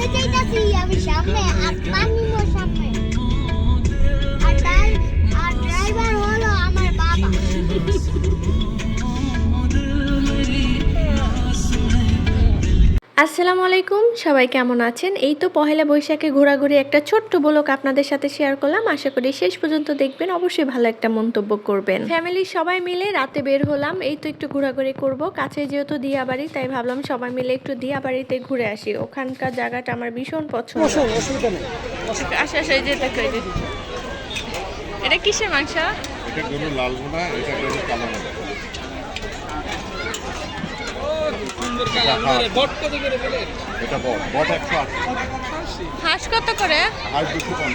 বাসে যাইতাছি আমি সামনে আর পানিও সামনে আর ড্রাইভার হলো আমার বাবা। আসসালামু আলাইকুম, সবাই কেমন আছেন? এই তো পহেলা বৈশাখে ঘোরাঘুরি একটা ছোট্ট ব্লগ আপনাদের সাথে শেয়ার করলাম। আশা করি শেষ পর্যন্ত দেখবেন, অবশ্যই ভালো একটা মন্তব্য করবেন। ফ্যামিলির সবাই মিলে রাতে বের হলাম, এই তো একটু ঘোরাঘুরি করব। কাছে যেহেতু দিয়াবাড়ি, তাই ভাবলাম সবাই মিলে একটু দিয়াবাড়িতে ঘুরে আসি। ওখানকার জায়গাটা আমার ভীষণ পছন্দ। এটা কিসের মাংস? এটা গরুর লাল ভুনা, এটা গরুর কালো ভুনা। এটা বট 180। হাঁস কত করে? আর 250।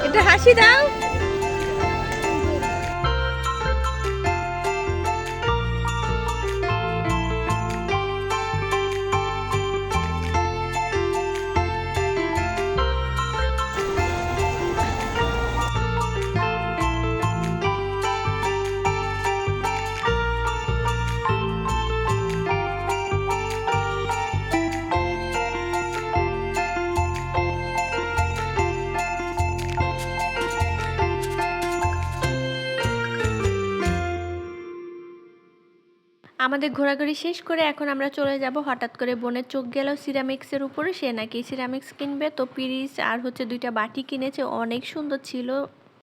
এটা হাসি দাও। আমাদের ঘোরাঘুরি শেষ করে এখন আমরা চলে যাব। হঠাৎ করে বোনের চোখ গেল সিরামিক্সের উপরে, সে নাকি সিরামিক্স কিনবে। তো পিরিচ আর হচ্ছে 2টা বাটি কিনেছে, অনেক সুন্দর ছিল।